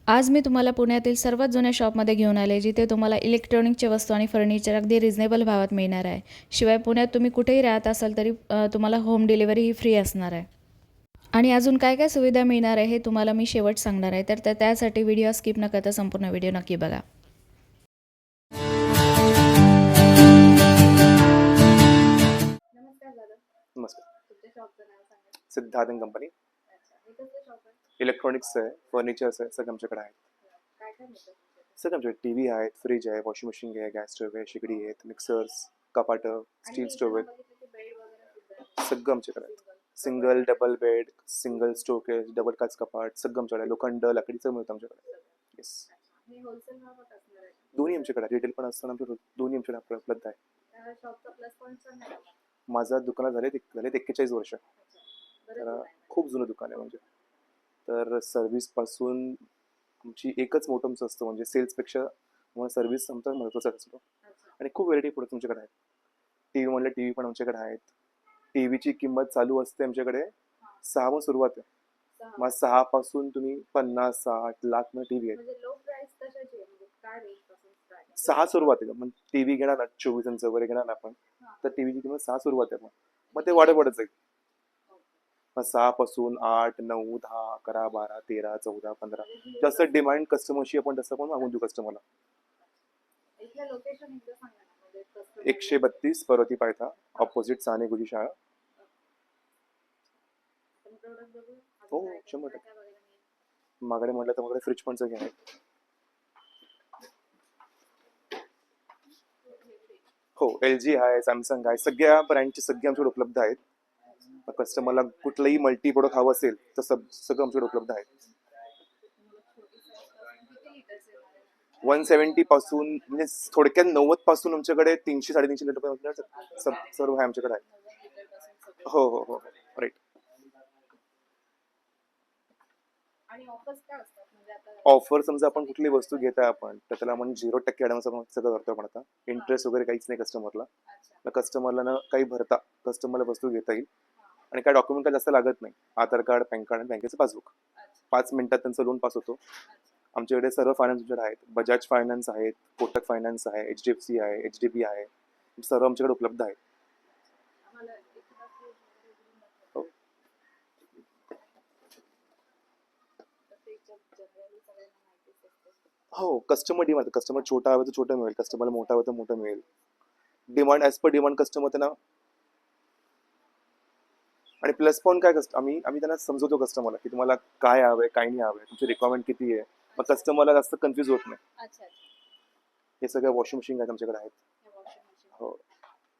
आज मी तुम्हाला पुण्यातील सर्वात जुन्या शॉपमध्ये घेऊन आले, जिथे तुम्हाला इलेक्ट्रॉनिकच्या वस्तू आणि फर्निचर अगदी रिझनेबल भावात मिळणार आहे. शिवाय पुण्यात तुम्ही कुठेही राहत असाल तरी तुम्हाला होम डिलिव्हरी ही फ्री असणार आहे. आणि अजून काय काय सुविधा मिळणार आहे हे तुम्हाला मी शेवट सांगणार आहे. तर त्यासाठी व्हिडिओ स्किप न करता संपूर्ण व्हिडिओ नक्की बघा. नमस्कार दादा. नमस्कार. तुमच्या शॉपचं नाव सांगा. Siddharth and company. अच्छा, हे कसलं शॉप आहे? इलेक्ट्रॉनिक्स आहे, फर्निचर्स आहे, सगळं आमच्याकडे आहे. काय काय मिळतं तुमच्याकडे? सगळं आमच्याकडे टीव्ही आहेत, फ्रीज आहे, वॉशिंग मशीन आहे, गॅस स्टोव्ह आहे, शेगडी आहेत, मिक्सर्स, कपाटं, स्टील आणि स्टोव्ह इथं आहेत, बघितलं की बेड वगैरे सुद्धा आहे. सगळं आमच्याकडे आहे. Single single, double bed, single storage, double काच कपाट, सगळं आमच्याकडे आहे. लोखंड, लाकडीचं मिळतं आमच्याकडे. येस, हे होलसेल भावात असणार आहे. दोन्ही आमच्याकडे आहे. रिटेल पण असतं आमच्याकडे, दोन्ही आमच्याकडे उपलब्ध आहे. त्या शॉपचा प्लस पॉईंट सांगा ना. माझं दुकानात झाले 41 वर्ष. बरं तर आहे. खूप जुनं दुकान आहे म्हणजे. तर सर्व्हिसपासून आमची एकच मोठं असतं म्हणजे सेल्सपेक्षा मला सर्व्हिस आमचा महत्त्वाचा असतो. अच्छा. आणि खूप व्हेरायटी प्रोडक्ट तुमच्याकडे आहेत. टीव्ही म्हणलं टीव्ही पण आमच्याकडे आहेत. टीव्हीची किंमत चालू असते आमच्याकडे 6 सुरुवात आहे. मग 6 पासून तुम्ही 50-60 लाख मध्ये टीव्ही आहे. म्हणजे लो प्राइस कशाची आहे? म्हणजे काय रेंज पासून स्टार्ट आहे? 6 सुरुवात आहे. मग टीव्ही घेणार ना 24 इंच वगैरे घेणार ना आपण, तर टीव्हीची किंमत 6 सुरुवात आहे. मग ते वाढत जाईल. मग 6 पासून 8, 9, 10, 11, 12, 13, 14, 15 जसं डिमांड कस्टमरशी आपण तसं पण मागून देऊ कस्टमरला. इथलं लोकेशन एकदा सांगा ना. म्हणजे कसं 132 पर्वती पायथा, ऑपोजिट साने गुरुजी शाळा. आपण प्रोडक्ट बघू. हो, अजून काय 100%. काय बघायला मिळेल? मागडे म्हटलं तर मागडे फ्रीज पण सगळे आहेत. हो, LG आहे, सॅमसंग आहे, सगळ्या ब्रँडचे सगळे आमच्याकडे उपलब्ध आहेत. कस्टमरला कुठलंही मल्टी प्रोडक्ट हवं असेल तर सगळं आमच्याकडे उपलब्ध आहे. छोटी साईज पासून किती लिटरचे येणार आहे? 170 पासून म्हणजे थोडक्यात 90 पासून आमच्याकडे 300-350 लिटर सर्व आहे आमच्याकडे आहे. 90 लिटर पासून सगळं. हो हो हो राईट. आणि ऑफर्स काय असतात? म्हणजे आता ऑफर समजा आपण कुठली वस्तू घेताय आपण तर त्याला आपण 0% ॲडव्हान्स आपण सगळं करतो आपण आता. इंटरेस्ट वगैरे काहीच नाही कस्टमरला. अच्छा. कस्टमरला ना काही भरता कस्टमरला वस्तू घेता येईल. आणि काय डॉक्युमेंट काय जास्त लागत नाही. आधार कार्ड, पॅन कार्ड आणि बँकेचं पासबुक. 5 मिनिटात त्यांचं लोन पास होतो. आमच्याकडे सर्व फायनान्स तुमच्याकडे आहेत. बजाज फायनान्स आहेत, कोटक फायनान्स आहे, HDFC आहे, HDB आहे, सर्व आमच्याकडे उपलब्ध आहेत. आम्हाला एखादा फ्रीज वगैरे घेऊन दाखवा. हो. तर फ्रीजच्या जनरली सगळ्यांना माहितीच असतं. हो, कस्टमर डिमांड. कस्टमर छोटा हवा तर छोटा मिळेल, कस्टमरला मोठा हवा तर मोठं मिळेल. Demand as per demand customer त्यांना. आणि प्लस पॉईंट काय आम्ही आम्ही त्यांना समजवतो कस्टमरला की तुम्हाला काय हवंय काय नाही हवंय, तुमची रिक्वायरमेंट किती आहे. मग कस्टमरला जास्त कन्फ्यूज होत नाही. अच्छा. हे सगळं वॉशिंग मशीन आहेत आमच्याकडे आहेत. वॉशिंग मशीन हो,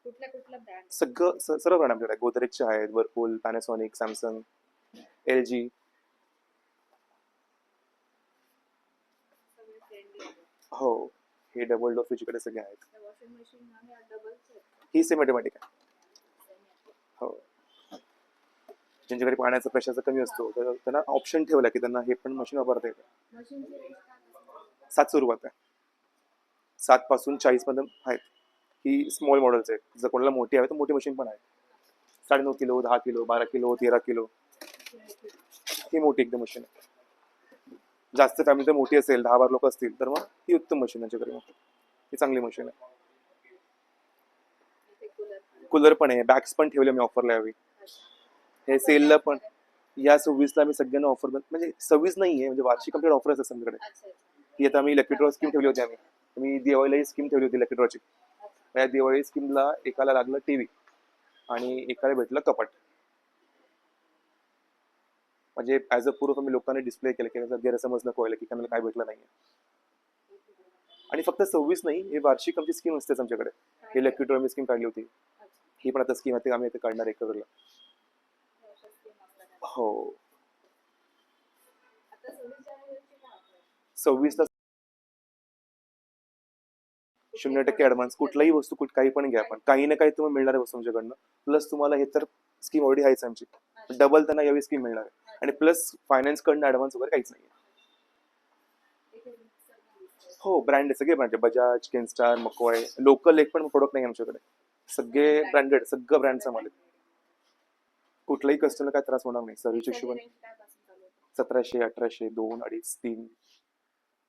कुठल्या कुठल्या ब्रँड? सगळं सर्व ब्रँड आमच्याकडे आहे. गोदरेजचे आहेत, वर्लपूल, पॅनासॉनिक, सॅमसंग, LG. सगळे फ्रेंडली आहेत. हो, हे डबल डोर फ्रीजकडे सगळे आहेत. वॉशिंग मशीन आणि डबलचे आहेत का? ही सेमी ऑटोमॅटिक आहे. Semi. हो, ज्यांच्याकडे पाण्याचा प्रेशरचा कमी असतो तर त्यांना ऑप्शन ठेवला की त्यांना हे पण मशीन वापरता येतं. मशीनची रेंज काय असते? 7 सुरुवात आहे. 7 पासून 40 पर्यंत आहेत. ही स्मॉल मॉडेल्स आहेत. जर कोणाला मोठी हवी तर मोठी मशीन पण आहे. 9.5 किलो, 10 किलो, 12 किलो, 13 किलो. ही मोठी एकदम मशीन आहे. जास्त फॅमिली तर मोठी असेल, 10-12 लोक असतील तर मग ही उत्तम मशीन आमच्याकडे. ही चांगली मशीन आहे. इथे कूलर. कूलर पण आहे, बॅग्स पण ठेवले मी ऑफरला यावी. हे सेलला पण या 26ला मी सगळ्यांना ऑफर म्हणजे 26 नाहीये म्हणजे वार्षिक आमच्याकडे ऑफर असतात आमच्याकडे. अच्छा. ही आता आम्ही लकी ड्रॉ स्कीम ठेवली होती आम्ही. मी दिवाळीला स्कीम ठेवली होती लकी ड्रॉची. या दिवाळी स्कीमला एकाला लागलं टीव्ही आणि एकाला भेटलं कपाट. म्हणजे ॲज अ प्रूफ आम्ही लोकांनी डिस्प्ले केलं की त्याचा गैरसमज नको व्हायला की आम्हाला काय भेटलं नाही. आणि फक्त 26 नाही, हे वार्षिक आमची स्कीम असतेच आमच्याकडे. ही लकी ड्रॉ आम्ही स्कीम काढली होती. ही पण आता स्कीम आहे आम्ही आता काढणार 1 करोडला. हो, आता 26ला 0% ॲडव्हान्स. कुठलाही वस्तू काही पण घ्या आपण, काही ना काही तुम्हाला मिळणार आहे वस्तू आमच्याकडनं. प्लस तुम्हाला हे तर स्कीम ऑलरेडी आहेच आमची. डबल त्यांना यावी स्कीम मिळणार आहे. आणि प्लस फायनान्स कडनं ॲडव्हान्स वगैरे काहीच नाही. हो, ब्रँड आहे, सगळे ब्रँड आहे. बजाज, केनस्टार, मकवाय. लोकल एक पण प्रोडक्ट नाही आमच्याकडे. सगळे ब्रँडेड, सगळं ब्रँडचा माल आहे. कुठलाही कस्टमरला काय त्रास होणार नाही. सर्व्हिस हिशोबाने 1700, 1800, 2, 2.5, 3.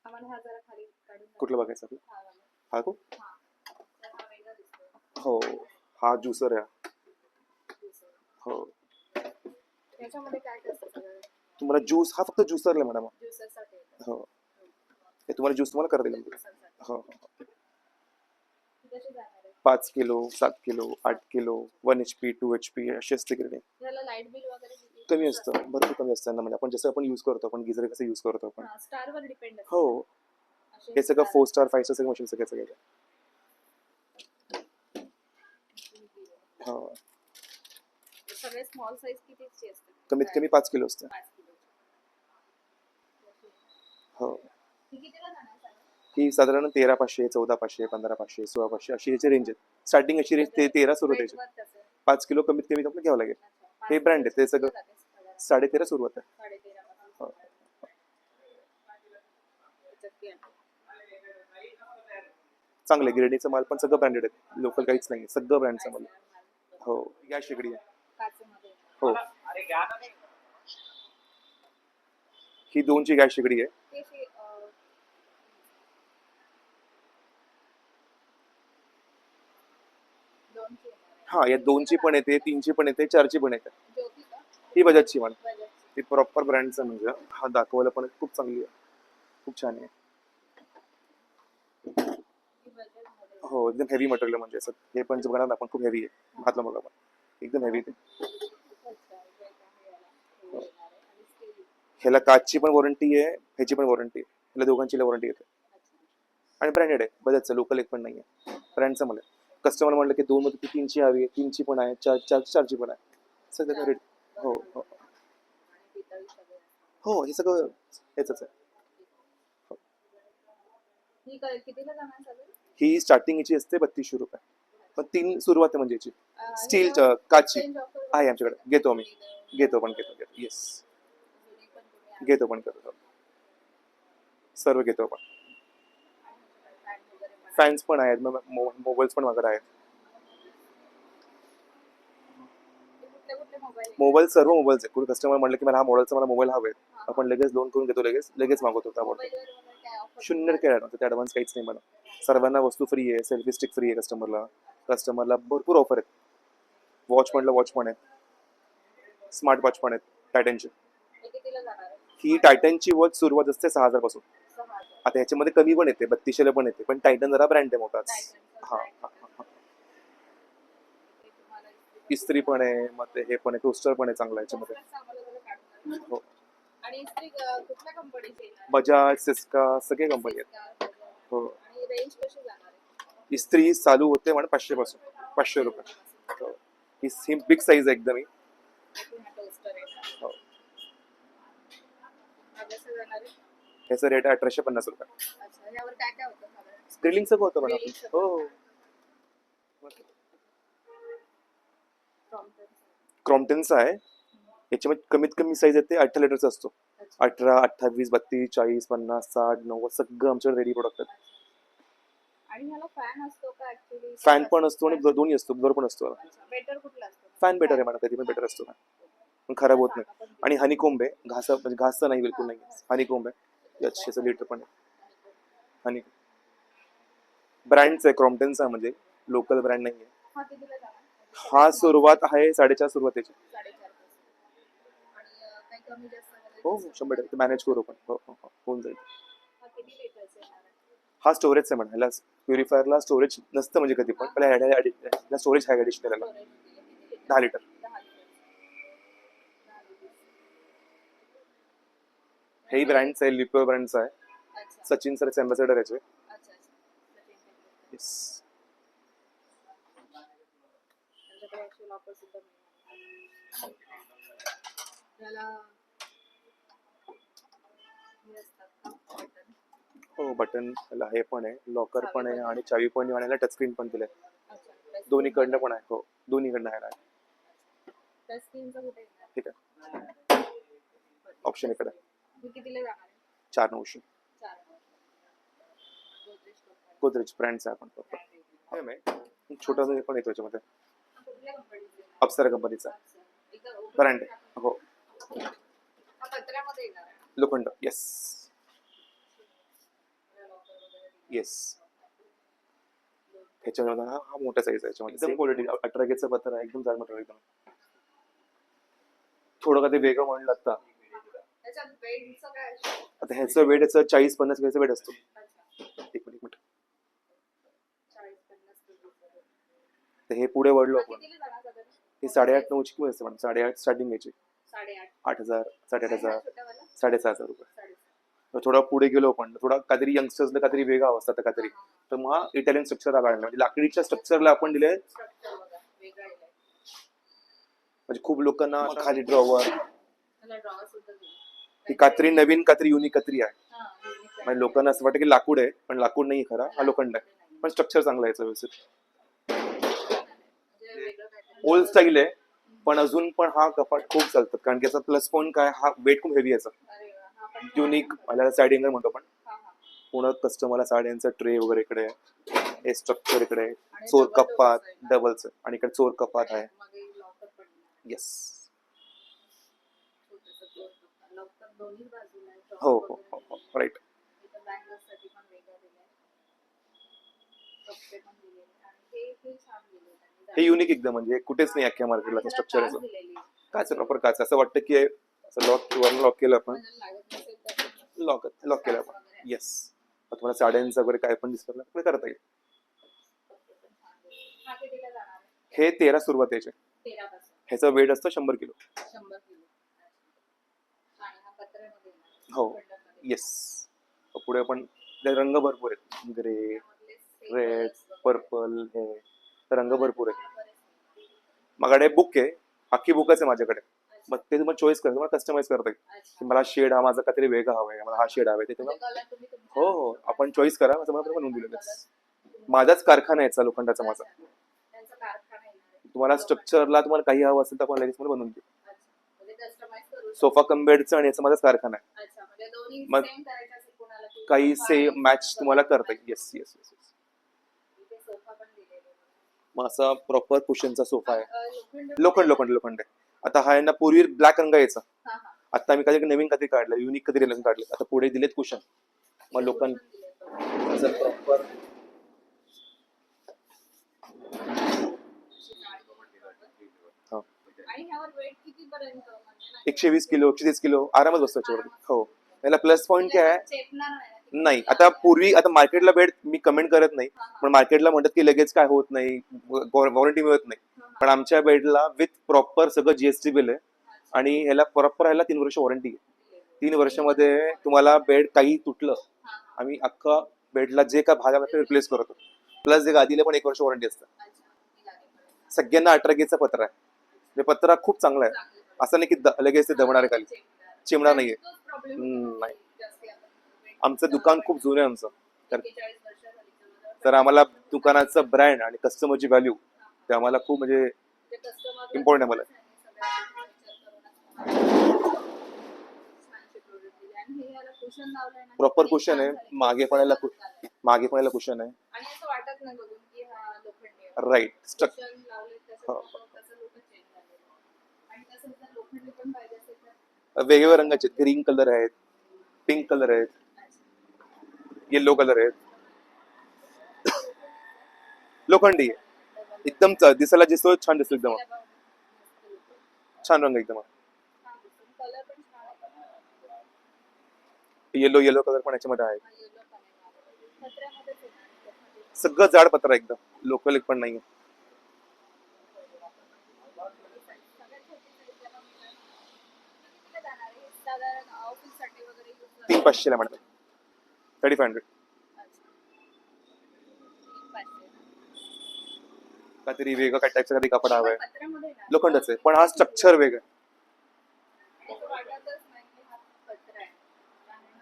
आम्हाला हा जरा खाली काढून दाखवा. कुठलं बघायचं आपलं? हा वाला. हा तो हा. तर हा वेगळा दिसतोय. हो, हा ज्युसर आहे. दिसतोय. हो, त्याच्यामध्ये काय काय असतं सगळं? तुम्हाला ज्यूस हा फक्त ज्युसर आहे मॅडम. ज्युसरसाठी येतं. हो, हे तुम्हाला ज्यूस तुम्हाला करता येईल. ज्युसरसाठी. हो हो. ती कशी जाणार आहे? 5 kilo 7 kilo 8 kilo 1 HP 2 HP अशी असते ग्रेडिंग. ह्याला लाईट बिल वगैरे किती? कमी असतं, भरपूर कमी असतं ना. म्हणजे आपण जसं आपण यूज करतो, आपण गिझर कसं यूज करतो आपण. हा, स्टारवर डिपेंड असतं. हो, असे हे सगळं star 4 स्टार 5 स्टार सगळं मशीन सगळं सगळं. हो, सगळे स्मॉल साईज कितीची असते? कमीत कमी 5 किलो असतं. 5 किलो. हो, ही कितीला जाणार साधारण? ही साधारण 13,500 14,500 15,500 16,500 अशी याची रेंज आहे. स्टार्टिंग अशी रेंज 13 सुरू Weight होते. वर कसं? 5 किलो कमीत कमी आपल्याला घ्यावं लागेल. अच्छा. हे 5 ब्रँड आहे, ते किलो सगळं कितीला जाते साधारण? 13.5 सुरुवात आहे. 13.5 पासून हो. सुरुवात आहे. त्याच्यात काय आहे? चांगलं ग्रेडिंगचं माल पण सगळं ब्रँडेड आहे, लोकल काहीच नाही, सगळं ब्रँडचं माल. हो, गॅस शेगडी आहे. काचेमध्ये. हो, ही 2ची गॅस शेगडी आहे. ते अशी, दोनची येणार आहे. हा, या 2ची पण येते, 3ची पण येते, 4ची पण येते. ज्योती का? ही बजाजची पण, बजाजची. ती प्रॉपर ब्रँडचं म्हणजे हा दाखवायला पण खूप चांगली आहे, खूप छान आहे. ही बजाजमध्ये. हो, एकदम हेवी मटेरियल म्हणजे असं हे पण जे बघणार ना आपण खूप हेवी आहे, हातला बघा पण एकदम हेवी आहे. अच्छा, हे आहे याला. हे येणार आहे आणि स्टील. ह्याला काचची पण वॉरंटी आहे, ह्याची पण वॉरंटी आहे, ह्याला दोघांची वॉरंटी येते. अच्छा. आणि ब्रँडेड आहे, बजाजचं, लोकल एक पण नाही आहे, ब्रँडचं मला. कस्टमर म्हणलं की 2 मध्ये 3ची हवी आहे, 3ची पण आहे, 4ची पण आहे, सगळं रेट. हो हो आणि पितळी सगळे. हो, हे सगळं ह्याचंच आहे. ही कितीला जाणार सगळं? ही स्टार्टिंग याची असते 3200 रुपये, पण 3 सुरुवात आहे म्हणजे याची. स्टील ह्याच्यावर काचची exchange offer आहे वगैरे आमच्याकडे, घेतो आम्ही, घेतो येस, जुनी पण तुम्ही आणा. घेतो पण सर्व घेतो आपण. फॅन वगैरे पण आहे. फॅन्स पण आहेत, मोबाईल्स पण वगैरे आहेत. हे कुठले कुठले मोबाईल मोबाईल सर्व मोबाईल्स आहेत. कोणी कस्टमर म्हणलं की मला हा मॉडेलचा मला मोबाईल हवे, आपण लगेच लोन करून देतो, लगेच मागवतो त्यावर. मोबाईलवर वगैरे काय ऑफर? 0% ॲडव्हान्स, ते ॲडव्हान्स काहीच नाही मला. सर्वांना वस्तू फ्री आहे, सेल्फी स्टिक फ्री आहे कस्टमरला भरपूर ऑफर आहेत. वॉच म्हणलं वॉच पण आहेत, स्मार्ट वॉच पण आहेत टायटनची. हे कितीला जाणार आहे? ही टायटनची वॉच सुरुवात असते 6,000 पासून. 6,000. आता ह्याच्यामध्ये कमी पण येते, 3200 पण येते, पण टायटन जरा ब्रँड आहे मोठाच. Titanचं हा brand. हा हा. हे तुम्हाला इस्त्री पण आहे, मग ते हे पण आहे, टोस्टर पण आहे चांगला याच्यामध्ये. टोस्टरचं आम्हाला जरा काढून द्या. हो, आणि इस्त्री कुठल्या कंपनीची येणार आहे? बजाज सिस्का सगळे कंपनी आहेत. सिस्का, बजाज. हो, आणि रेंज कशी जाणार आहे? इस्त्री चालू होते म्हणून 500 पासून, 500 रुपये. हो. ही बिग साईज आहे एकदम ही. हा टोस्टर आहे. हो. हा कसं जाणार आहे? ह्याचा रेट आहे 1850 रुपये. अच्छा, यावर काय काय होतं साधारण? ग्रिलिंग सगळं होतं मला. Grilling सगळं. हो, Crompton. क्रॉम्प्टनचा आहे. याच्यामध्ये कमीत कमी साईज आहे ते 18 लिटरचा असतो. अच्छा. 18 28 32 40 50 60 90 सगळं आमच्याकडे रेडी प्रोडक्ट आहेत. आणि ह्याला फॅन असतो का ऍक्च्युली? फॅन पण असतो आणि दोन्ही असतो, ब्लोअर पण असतो. बेटर कुठला असतो? फॅन बेटर आहे मला, कधी पण बेटर असतो, पण खराब होत नाही. आणि हनीकोंब आहे, म्हणजे घास नाही, बिलकुल नाही, हनीकोंब आहे. याचं लिटर पण आहे. हनी ब्रँडचं आहे, क्रॉम्प्टनचा म्हणजे लोकल ब्रँड नाही आहे. हा कितीला जाणार? हा सुरुवात आहे 4.5 सुरुवात त्याची. 4.5 आणि काही कमी जास्त वगैरे? हो 100% मॅनेज करू पण. हो हो हो, होऊन जाईल. हा किती लिटरचा येणार आहे? हा स्टोरेजचा आहे म्हणा, ह्याला प्युरिफायरला स्टोरेज नसतं म्हणजे कधी पण, पण ह्याला स्टोरेज आहे ॲडिशनल. Storage किती लिटर? 10 लिटर. 10 लिटर. हेही ब्रँडचं आहे, लिपो ब्रँडचं आहे. अच्छा. सचिन सर अँबॅसेडर याचे. अच्छा अच्छा. येस. त्यांच्याकडे ऍक्च्युअल ऑफर सुद्धा मिळणार. त्याला हे असतात का बटन? हो, बटन हे पण आहे, लॉकर पण आहे आणि चावी पण आहे, आणि याला टचस्क्रीन पण दिलंय. अच्छा. दोन्हीकडनं पण आहे. हो, दोन्हीकडनं आहे. टच स्क्रीनचं कुठे येणार? ठीक आहे, ऑप्शन इकडे. मी कितीला जाणार आहे? 4,900. 4. गोदरेज ब्रँडचा आहे आपण. हे आहे छोटासा हे पण येतो याच्यामध्ये, कुठल्या कंपनीचं? अप्सरा कंपनीचा ब्रँड आहे. हो, हा पत्र्यामध्ये येणार आहे. लोखंड. येस. येस, ह्याच्यामध्ये हा मोठा साईज आहे, याच्यामध्ये एकदम क्वालिटी 18 गेजचा पत्रा आहे, एकदम जाड मटेरियल एकदम. थोडं कधी वेगळं म्हणलं आता आता ह्याचं वेट याचं 40-50 ग्रॅमचं वेट असतो. एक मिनिट. तर हे पुढे वळलो आपण, हे 8.5-9ची किंमत असते मॅडम. 8.5 स्टार्टिंग घ्यायची, 8,000, 8,500, 6,500 रुपये. तर थोडा पुढे गेलो आपण, थोडा काहीतरी यंगस्टर्सला काहीतरी वेगळा अवस्था तर काहीतरी, तर मग हा इटालियन स्ट्रक्चर हा काढला. म्हणजे लाकडीच्या स्ट्रक्चरला आपण दिले, म्हणजे खूप लोकांना खाली ड्रॉवर, ही कात्री नवीन कात्री, युनिक कात्री आहे. म्हणजे लोकांना असं वाटतं की लाकूड आहे, पण लाकूड नाही खरा, हा लोखंड आहे, पण स्ट्रक्चर चांगलं आहे याचं व्यवस्थित. ओल्ड स्टाईल आहे, पण अजून पण हा कपाट खूप चालतात, कारण की याचा प्लस पॉईंट काय, हा वेट खूप हेवी याचा. युनिक मला साईड हँगर म्हणतो आपण, पूर्ण कस्टमरला साड्यांचा ट्रे वगैरे इकडे, हे स्ट्रक्चर इकडे, चोर कपात डबलच, आणि इकडे चोर कपात आहे. येस, हो हो हो, राईट. हे युनिक एकदम, म्हणजे कुठेच नाही अख्ख्या मार्केटला स्ट्रक्चर याचं. काच, प्रॉपर काच, असं वाटतं की असं लॉक लॉक केलं आपण, लॉक केलं आपण. येस, तुम्हाला साड्यांचं वगैरे काय पण दिसलं तर करता येईल. हे 13 सुरुवात याचे, ह्याचं वेट असतं 100 किलो. हो, येस. पुढे पण रंग भरपूर आहेत, ग्रे, रेड, पर्पल, हे रंग भरपूर आहेत. माझ्याकडे बुक आहे, अख्खी बुकच आहे माझ्याकडे. मग ते तुम्हाला चॉईस करता, मला कस्टमाइज करता येईल की मला शेड हा माझा काहीतरी वेगळा हवा आहे, मला हा शेड हवा आहे, ते तुम्हाला हो हो आपण चॉईस करा, असं मला बनवून दिलं. माझाच कारखाना याचा लोखंडाचा माझा. तुम्हाला स्ट्रक्चरला तुम्हाला काही हवं असेल तर आपण लगेच मला बनवून देऊ. सोफा कम बेडचं आणि याचा माझाच कारखाना आहे, मग काही सेम मॅच तुम्हाला करता येईल. Yes yes yes yes. मग असा प्रॉपर कुशनचा सोफा आहे, लोखंड लोखंड लोखंड आहे. आता हा आहे ना, पूर्वी ब्लॅक रंग यायचा, आता आम्ही कधी नवीन कधी काढलं, युनिक कधी रंग काढले, आता पुढे दिलेत कुशन. मग लोखंड प्रॉपर 120 किलो 130 किलो आरामात बसतो याच्यावरती. हो, याला प्लस पॉईंट काय आहे, नाही आता पूर्वी, आता मार्केटला बेड मी कमेंट करत नाही, पण मार्केटला म्हणतात की लगेच काय होत नाही, वॉरंटी मिळत नाही, पण आमच्या बेडला विथ प्रॉपर सगळं जीएसटी बिल आहे, आणि ह्याला प्रॉपर ह्याला 3 वर्ष वॉरंटी आहे. 3 वर्षामध्ये तुम्हाला बेड काही तुटलं, आम्ही अख्खा बेडला जे काय भाग आहे रिप्लेस करतो, प्लस जे गादीला पण 1 वर्ष वॉरंटी असतं. सगळ्यांना 18 गेजचा पत्रा आहे, हे पत्रा खूप चांगला आहे, असं नाही की लगेच ते दमणार आहे, खाली चिमणार नाहीये. नाही, आमचं दुकान खूप जुनं आहे आमचं, तर आम्हाला दुकानाचं ब्रँड आणि कस्टमरची व्हॅल्यू ते आम्हाला खूप म्हणजे इम्पॉर्टंट आहे मला. प्रॉपर कुशन आहे, मागे पण याला कुशन आहे, राईट. वेगवेगळ्या रंगाचे, ग्रीन कलर आहेत, पिंक कलर आहेत, येलो कलर आहेत, लोखंडी आहे, एकदम दिसायला दिसतो छान दिसतो, एकदम छान रंग एकदम. येलो येलो कलर पण याच्यामध्ये आहे. सगळं जाड पत्र एकदम, लोकल एक पण नाहीये. 3,500 मॅडम, 3,500. काहीतरी वेगळं काय टाईपचं कधी कापड हवंय, लोखंडच आहे, पण हा स्ट्रक्चर वेगळं,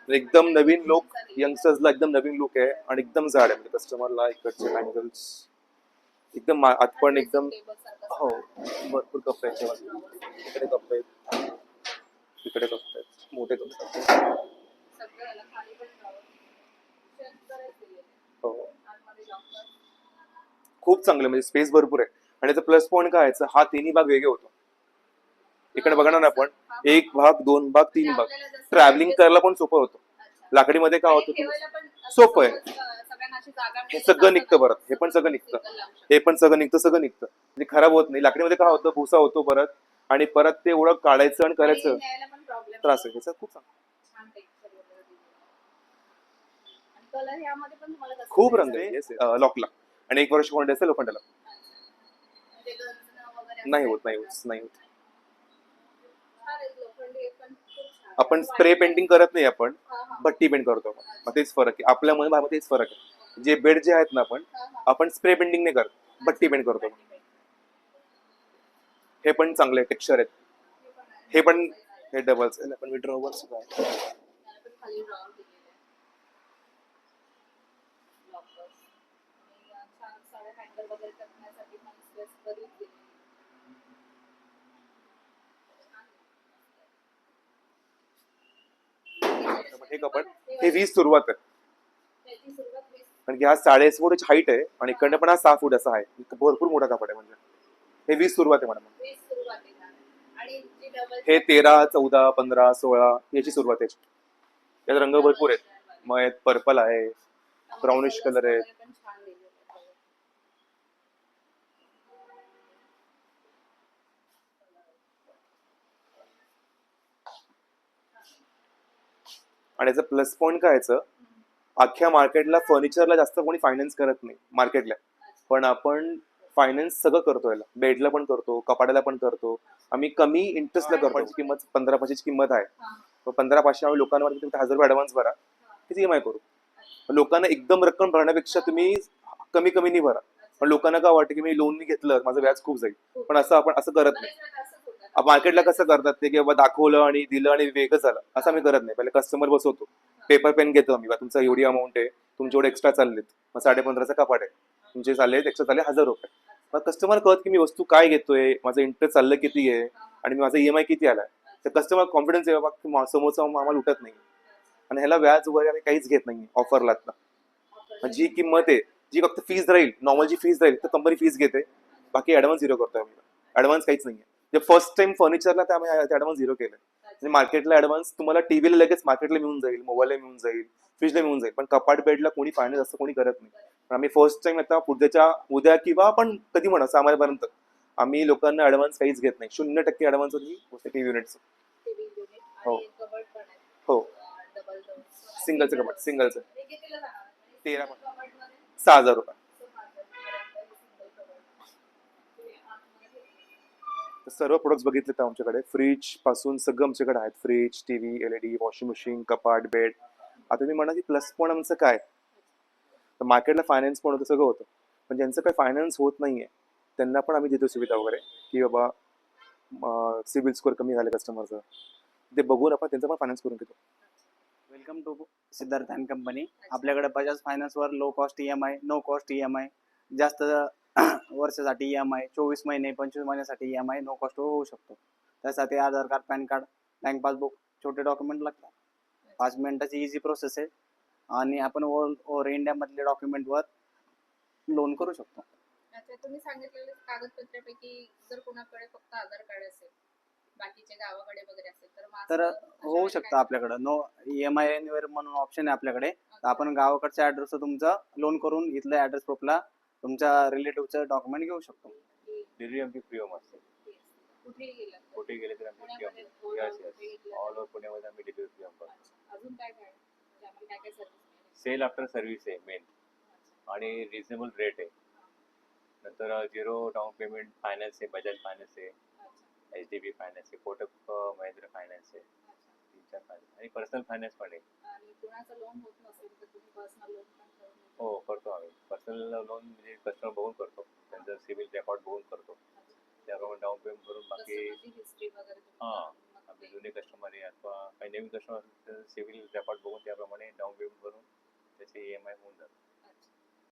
एकदम नवीन लुक, यंगस्टर्सला एकदम नवीन लुक आहे, आणि एकदम जाड आहे, म्हणजे कस्टमरला इकडचे अँगल्स एकदम आत पण एकदम. हो, भरपूर कप आहेत, इकडे कप आहेत, इकडे कप आहेत, मोठे कप आहेत. हो, खूप चांगलं, म्हणजे स्पेस भरपूर आहे, आणि याचा प्लस पॉईंट काय आहे, हा तिन्ही भाग वेगळे होतो. इकडे बघा ना आपण, 1 भाग 2 भाग 3 भाग, ट्रॅव्हलिंग करायला पण सोपं होतं. लाकडीमध्ये काय होतं, सोपं आहे, अशी जागा हे मिळेल सगळं तर निघतं परत, हे पण सगळं निघतं, single लावू शकतो. हे पण सगळं निघतं, सगळं निघतं. म्हणजे खराब होत नाही. लाकडीमध्ये काय होतं, भुसा होतो परत, आणि परत ते एवढं काढायचं आणि करायचं आणि न्यायला पण प्रॉब्लेम त्रास आहे. ह्याचा खूप छान टेक्स्चर वगैरे दिलेलं आहे. आणि कलर यामध्ये पण तुम्हाला कसं खूप रंग करायचं? आहे लॉकला, आणि 1 वर्ष वॉरंटी असते लोखंडाला. म्हणजे गंजणं वगैरे नाही असं होत, नाही काही होत, नाही होत. छान आहे, लोखंडी आहे पण खूप छान. आपण असं स्प्रे white पेंटिंग करत नाही, आपण हा, हा. भट्टी पेंट करतो आपण. मग तेच फरक आहे आपल्यामध्ये, भागामध्ये तेच फरक आहे. जे बेड जे आहेत ना आपण हा, हा. आपण स्प्रे पेंटिंग नाही करत, भट्टी पेंट करतो. भट्टी पेंट. हे पण चांगले टेक्स्चर आहेत. हे पण आहे. हे पण हे डबल्स आपण विड्रॉवर्स काय त्याला पण खाली ड्रॉ केलेलं आहे. Lockers. आणि छान साड्या हँगर वगैरे करण्यासाठी पण स्पेस बरीच दिलेली आहे. हे कपाट, हे 20 सुरुवात आहे. त्याची सुरुवात 20 कारण की हा 6.5 फूट हाईट आहे, आणि इकडनं पण हा 6 फूट असा आहे. भरपूर मोठा कपाट आहे. म्हणजे हे 20 सुरुवात आहे मॅडम. सुरुवात आहे का? आणि जी डबल हे 13, 14, 15, 16 याची सुरुवात आहे. यात रंग भरपूर आहेत. मग यात पर्पल आहे, ब्राउनिश कलर आहे. पण छान दिलेलं आहे. आणि याचं प्लस पॉईंट काय याचं, अख्ख्या मार्केटला फर्निचरला जास्त कोणी फायनान्स करत नाही मार्केटला, पण आपण फायनान्स सगळं करतो. याला बेडला पण करतो, कपाडाला पण करतो. आम्ही कमी इंटरेस्टला करतो. याची किंमत 15,500 किंमत आहे. हा. 15,500 आम्ही लोकांवर तुम्ही 1,000 रुपये ऍडव्हान्स भरा, किती EMI करू. लोकांना एकदम रक्कम भरण्यापेक्षा तुम्ही कमी कमी नाही भरा. पण लोकांना काय वाटतं की मी लोन घेतलं, माझं व्याज खूप जाईल, पण असं आपण असं करत नाही. असंच होतं. मार्केटला कसं करतात ते, की बाबा दाखवलं आणि दिलं आणि वेगळं झालं, असं आम्ही करत नाही. पहिले कस्टमर बसवतो, पेपर पेन घेतो आम्ही, बा तुमचा एवढी अमाऊंट आहे, तुमचे एवढे एक्स्ट्रा चाललेत, मग 15,500चा कपाट आहे, तुमचे चालले एक्स्ट्रा चालले 1,000 रुपये. मग कस्टमर कळत की मी वस्तू काय घेतोय, माझं इंटरेस्ट चाललं किती आहे, आणि माझा EMI किती आलाय. तर कस्टमर कॉन्फिडन्स आहे बाबा समोरचा आम्हाला लुटत नाही, आणि ह्याला व्याज वगैरे आम्ही काहीच घेत नाही ऑफरला. आता जी किंमत आहे, जी फक्त फीज राहील, नॉर्मल जी फीज राहील तर कंपनी फीज घेते, बाकी ऍडव्हान्स झिरो करतोय आम्ही. ऍडव्हान्स काहीच नाहीये. जे फर्स्ट टाइम फर्निचरला ते आम्ही ऍडव्हान्स झिरो केलं. म्हणजे मार्केटला ऍडव्हान्स तुम्हाला टीव्हीला लगेच मार्केटला मिळून जाईल, मोबाईलला मिळून जाईल, फ्रीजला मिळून जाईल, पण कपाट बेडला कोणी फायनान्स असं कोणी करत नाही. पण आम्ही फर्स्ट टाइम आता पुढच्या उद्या किंवा आपण कधी म्हणा सामान्यपर्यंत आम्ही लोकांना ऍडव्हान्स काहीच घेत नाही. 0% ऍडव्हान्स होती टीव्ही युनिटचं. टीव्ही युनिट हो. आणि कबर्ड पण आहे. हो, डबल डोअर. सिंगलचं कपाट, सिंगलचं हे कितीला जाणार? 13 कबर्डमध्ये 6,000 रुपये. 6,000 सिंगल कबर्ड. तुम्ही आतमध्ये तर सर्व प्रोडक्ट्स बघितले तर आमच्याकडे फ्रीज पासून सगळं आमच्याकडे आहेत. Fridge, TV, LED, washing machine, कपाट, बेड. आता तुम्ही म्हणा की प्लस पॉईंट आमचं काय, तर मार्केटला फायनान्स पण होतं, सगळं होतं, पण ज्यांचं काही फायनान्स होत नाहीये त्यांना पण आम्ही देतो सुविधा वगैरे, की बाबा सिबिल स्कोअर कमी झाले कस्टमरचं, ते बघून आपण त्यांचं पण फायनान्स करून घेतो. Welcome to Siddharth and company. आपल्याकडे बजाज फायनान्सवर low cost EMI, no cost EMI, जास्त वर्षासाठी EMI, 24 महिने 25 महिन्यासाठी EMI नो कॉस्ट होऊ शकतो. त्यासाठी Aadhaar card, PAN card, bank passbook, छोटे डॉक्युमेंट लागतात. 5 मिनिटाची इझी प्रोसेस आहे, आणि आपण ओव्हर इंडियामधले डॉक्युमेंटवर लोन करू शकतो. अच्छा, तुम्ही सांगितलेल्या कागदपत्रापैकी जर कोणाकडे फक्त आधार कार्ड असेल, बाकीचे गावाकडे वगैरे असेल, तर मग तर असं होऊ अशावेळी शकतं काय आपल्याकडं. नो EMI एनिवेअर म्हणून ऑप्शन आहे आपल्याकडे. तर आपण गावाकडच्या ॲड्रेस तुमचं लोन करून इथल्या ॲड्रेस प्रूफला तुमच्या रिलेटिव्हचं डॉक्युमेंट घेऊ शकतो. की डिलिव्हरी आमची फ्री होम असते. कुठेही गेलं तर? कुठे गेले तर आम्ही पुण्यामध्ये फ्री all over कुठे येस घेतलं ऑल तर? ओव्हर पुण्यामध्ये आम्ही डिलिव्हरी फ्री होम करतो. अच्छा. अजून काय काय म्हणजे आम्हाला काय काय सर्व्हिस सेल आफ्टर सर्व्हिस आहे मेन, आणि रिजनेबल रेट आहे. नंतर झिरो डाऊन पेमेंट फायनान्स आहे, बजाज फायनान्स आहे, HDB फायनान्स आहे, कोटक महिंद्रा फायनान्स आहे, 3-4 फायनान्स, आणि पर्सनल फायनान्स पण आहे. आणि कुणाचं लोन होत नसेल तर तुम्ही पर्सनल लोन पण करून देता? हो करतो आम्ही. पर्सनल लोन म्हणजे कस्टमर बघून करतो, त्यांचं सिबिल रेकॉर्ड बघून करतो, त्याप्रमाणे डाऊन पेमेंट करून बाकी कस्टमरची हिस्ट्री वगैरे तुम्ही हां काढून मग आपले ते- जुने कस्टमर आहे अथवा काही नवीन कस्टमर असेल तर सिबिल रेकॉर्ड बघून त्याप्रमाणे डाऊन पेमेंट करून त्याचे EMI होऊन जातं.